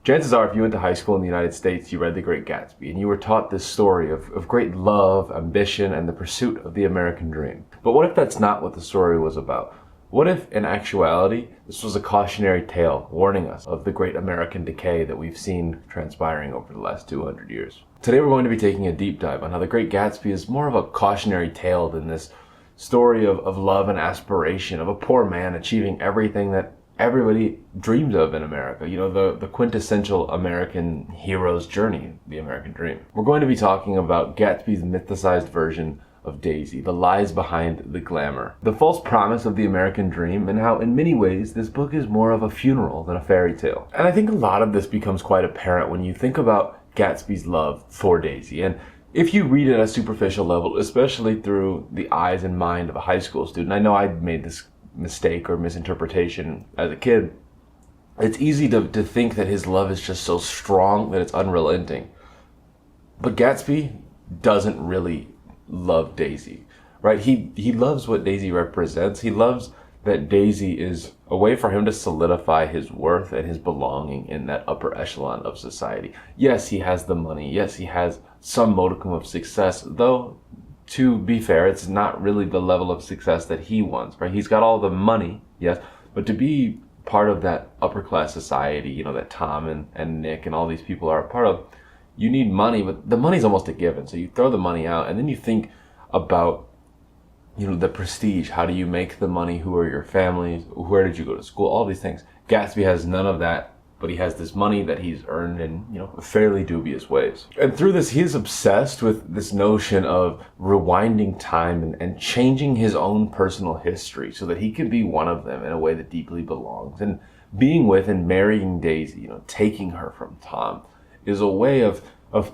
Chances are, if you went to high school in the United States, you read The Great Gatsby, and you were taught this story of great love, ambition, and the pursuit of the American dream. But what if that's not what the story was about? What if, in actuality, this was a cautionary tale warning us of the great American decay that we've seen transpiring over the last 200 years? Today we're going to be taking a deep dive on how The Great Gatsby is more of a cautionary tale than this story of love and aspiration, of a poor man achieving everything that everybody dreams of in America. You know, the quintessential American hero's journey, the American dream. We're going to be talking about Gatsby's mythicized version of Daisy, the lies behind the glamour, the false promise of the American dream, and how in many ways this book is more of a funeral than a fairy tale. And I think a lot of this becomes quite apparent when you think about Gatsby's love for Daisy. And if you read it at a superficial level, especially through the eyes and mind of a high school student, I know I made this mistake or misinterpretation as a kid, it's easy to think that his love is just so strong that it's unrelenting. But Gatsby doesn't really love Daisy, right? He loves what Daisy represents. He loves that Daisy is a way for him to solidify his worth and his belonging in that upper echelon of society. Yes, he has the money. Yes, he has some modicum of success, though to be fair, it's not really the level of success that he wants, right? He's got all the money, yes, but to be part of that upper class society, you know, that Tom and Nick and all these people are a part of, you need money, but the money's almost a given. So you throw the money out and then you think about, you know, the prestige. How do you make the money? Who are your families? Where did you go to school? All these things. Gatsby has none of that, but he has this money that he's earned in, you know, fairly dubious ways. And through this, he is obsessed with this notion of rewinding time and changing his own personal history so that he can be one of them in a way that deeply belongs. And being with and marrying Daisy, you know, taking her from Tom, is a way of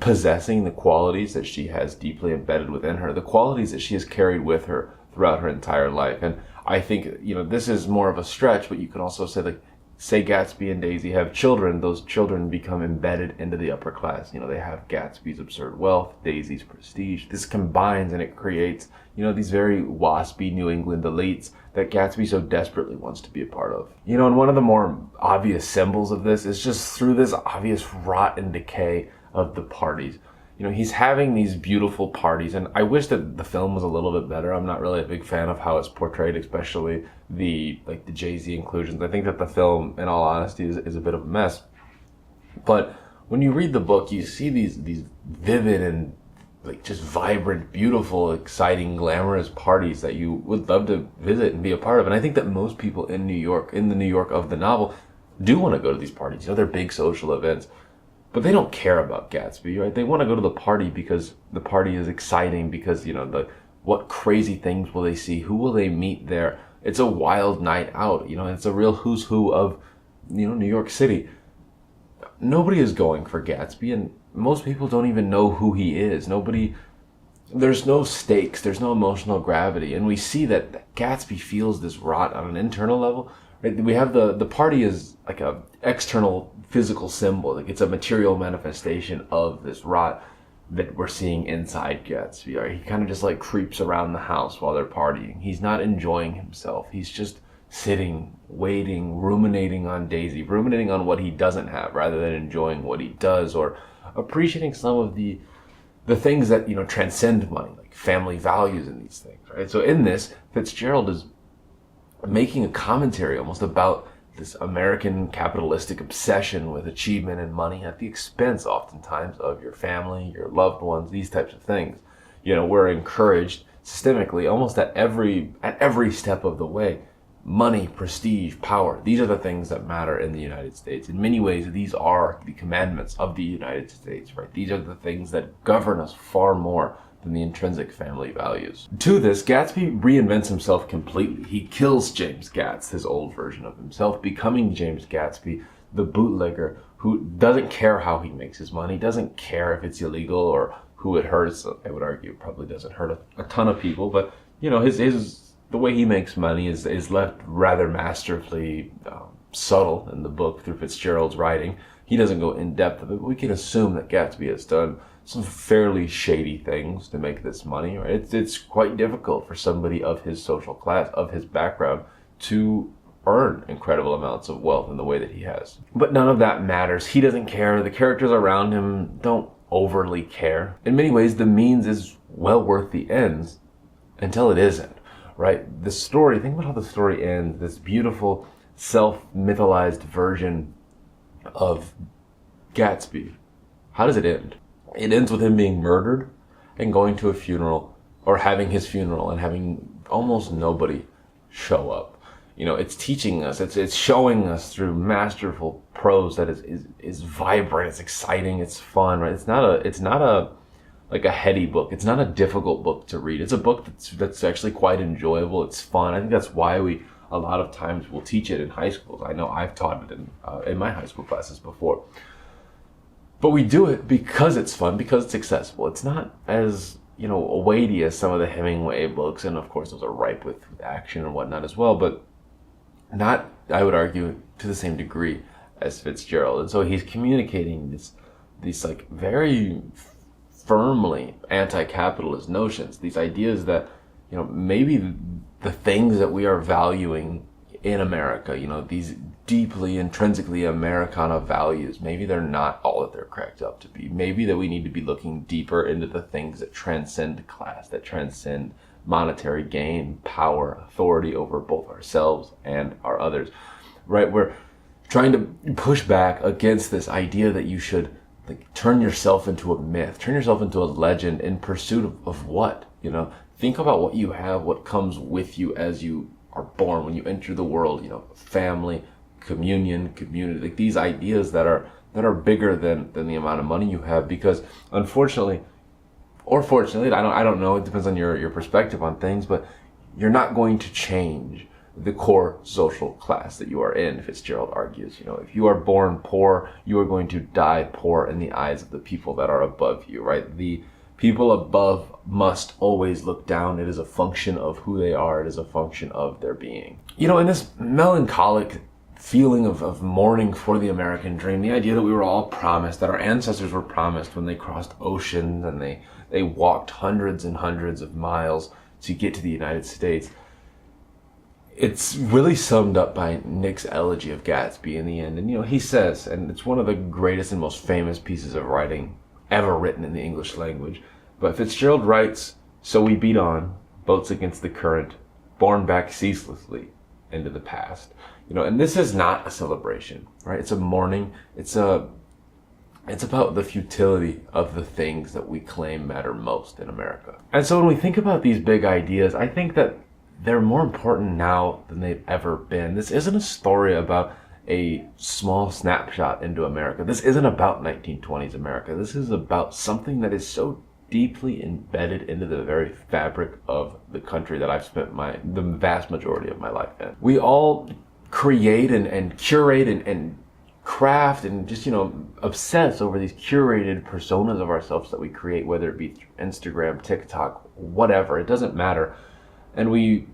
possessing the qualities that she has deeply embedded within her, the qualities that she has carried with her throughout her entire life. And I think, you know, this is more of a stretch, but you can also say, like, say Gatsby and Daisy have children, those children become embedded into the upper class. You know, they have Gatsby's absurd wealth, Daisy's prestige. This combines and it creates, you know, these very waspy New England elites that Gatsby so desperately wants to be a part of. You know, and one of the more obvious symbols of this is just through this obvious rot and decay of the parties. You know, he's having these beautiful parties, and I wish that the film was a little bit better. I'm not really a big fan of how it's portrayed, especially the Jay-Z inclusions. I think that the film, in all honesty, is a bit of a mess. But when you read the book, you see these vivid and like just vibrant, beautiful, exciting, glamorous parties that you would love to visit and be a part of. And I think that most people in New York, in the New York of the novel, do want to go to these parties. You know, they're big social events. But they don't care about Gatsby, right? They want to go to the party because the party is exciting, because, you know, what crazy things will they see? Who will they meet there? It's a wild night out, you know, it's a real who's who of, you know, New York City. Nobody is going for Gatsby, and most people don't even know who he is. There's no stakes, there's no emotional gravity, and we see that Gatsby feels this rot on an internal level. Right? We have the party is like a external physical symbol, like it's a material manifestation of this rot that we're seeing inside Gatsby. Right? He kind of just like creeps around the house while they're partying. He's not enjoying himself. He's just sitting, waiting, ruminating on Daisy, ruminating on what he doesn't have rather than enjoying what he does or appreciating some of the things that, you know, transcend money, like family values and these things. Right? So in this, Fitzgerald is making a commentary almost about this American capitalistic obsession with achievement and money at the expense oftentimes of your family, your loved ones, these types of things. You know, we're encouraged systemically almost at every step of the way. Money, prestige, power, these are the things that matter in the United States. In many ways, these are the commandments of the United States, right? These are the things that govern us far more than the intrinsic family values. To this, Gatsby reinvents himself completely. He kills James Gatz, his old version of himself, becoming James Gatsby, the bootlegger who doesn't care how he makes his money, doesn't care if it's illegal or who it hurts. I would argue it probably doesn't hurt a ton of people, but, you know, the way he makes money is left rather masterfully subtle in the book through Fitzgerald's writing. He doesn't go in depth of it, but we can assume that Gatsby has done some fairly shady things to make this money. Right? It's quite difficult for somebody of his social class, of his background, to earn incredible amounts of wealth in the way that he has. But none of that matters. He doesn't care. The characters around him don't overly care. In many ways, the means is well worth the ends until it isn't, right? The story, think about how the story ends, this beautiful self-mythologized version of Gatsby. How does it end? It ends with him being murdered and going to a funeral, or having his funeral and having almost nobody show up. You know, it's teaching us, it's showing us through masterful prose that is vibrant, it's exciting, it's fun, right? It's not a like a heady book. It's not a difficult book to read. It's a book that's actually quite enjoyable. It's fun. I think that's why we a lot of times will teach it in high schools. I know I've taught it in my high school classes before. But we do it because it's fun, because it's accessible. It's not as, you know, weighty as some of the Hemingway books, and of course those are ripe with action and whatnot as well, but not, I would argue, to the same degree as Fitzgerald. And so he's communicating these like very firmly anti-capitalist notions, these ideas that, you know, maybe the things that we are valuing in America, you know, these deeply intrinsically Americana values, maybe they're not all that they're cracked up to be. Maybe that we need to be looking deeper into the things that transcend class, that transcend monetary gain, power, authority over both ourselves and our others, right? We're trying to push back against this idea that you should like turn yourself into a myth, turn yourself into a legend in pursuit of what, you know? Think about what you have, what comes with you as you are born, when you enter the world, you know, family, communion, community, like these ideas that are bigger than the amount of money you have, because unfortunately, or fortunately, I don't know, it depends on your perspective on things, but you're not going to change the core social class that you are in, Fitzgerald argues. You know, if you are born poor, you are going to die poor in the eyes of the people that are above you, right? The people above must always look down. It is a function of who they are. It is a function of their being. You know, in this melancholic feeling of mourning for the American dream, the idea that we were all promised, that our ancestors were promised when they crossed oceans and they walked hundreds and hundreds of miles to get to the United States. It's really summed up by Nick's elegy of Gatsby in the end. And, you know, he says, and it's one of the greatest and most famous pieces of writing ever written in the English language, but Fitzgerald writes, "So we beat on, boats against the current, borne back ceaselessly into the past." You know, and this is not a celebration, right? It's a mourning. It's about the futility of the things that we claim matter most in America. And so when we think about these big ideas, I think that they're more important now than they've ever been. This isn't a story about a small snapshot into America. This isn't about 1920s America. This is about something that is so deeply embedded into the very fabric of the country that I've spent the vast majority of my life in. We all create and curate and craft and just, you know, obsess over these curated personas of ourselves that we create, whether it be Instagram, TikTok, whatever, it doesn't matter. And we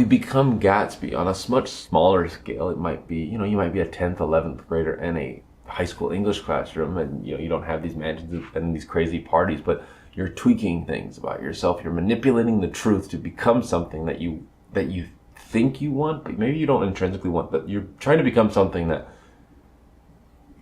become Gatsby on a much smaller scale. It might be, you know, you might be a 10th, 11th grader in a high school English classroom, and, you know, you don't have these mansions and these crazy parties, but you're tweaking things about yourself. You're manipulating the truth to become something that you think you want, but maybe you don't intrinsically want. That you're trying to become something that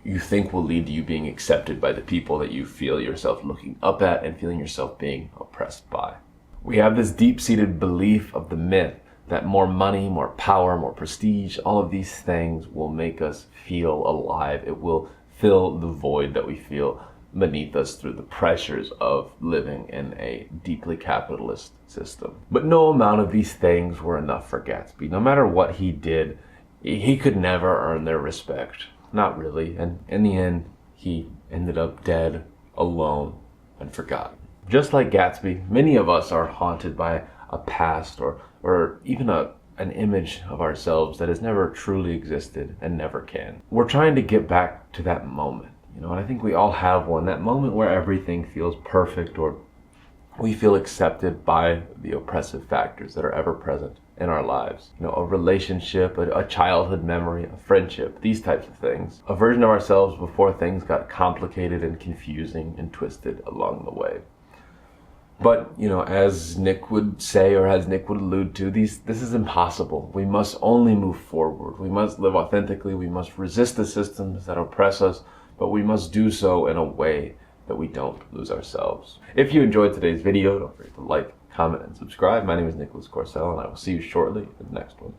you think will lead to you being accepted by the people that you feel yourself looking up at and feeling yourself being oppressed by. We have this deep-seated belief of the myth that more money, more power, more prestige, all of these things will make us feel alive. It will fill the void that we feel beneath us through the pressures of living in a deeply capitalist system. But no amount of these things were enough for Gatsby. No matter what he did, he could never earn their respect. Not really. And in the end, he ended up dead, alone, and forgotten. Just like Gatsby, many of us are haunted by a past or even an image of ourselves that has never truly existed and never can. We're trying to get back to that moment, you know, and I think we all have one, that moment where everything feels perfect or we feel accepted by the oppressive factors that are ever present in our lives. You know, a relationship, a childhood memory, a friendship, these types of things. A version of ourselves before things got complicated and confusing and twisted along the way. But, you know, as Nick would say, or as Nick would allude to, this is impossible. We must only move forward. We must live authentically. We must resist the systems that oppress us, but we must do so in a way that we don't lose ourselves. If you enjoyed today's video, don't forget to like, comment, and subscribe. My name is Nicholas Corcel, and I will see you shortly in the next one.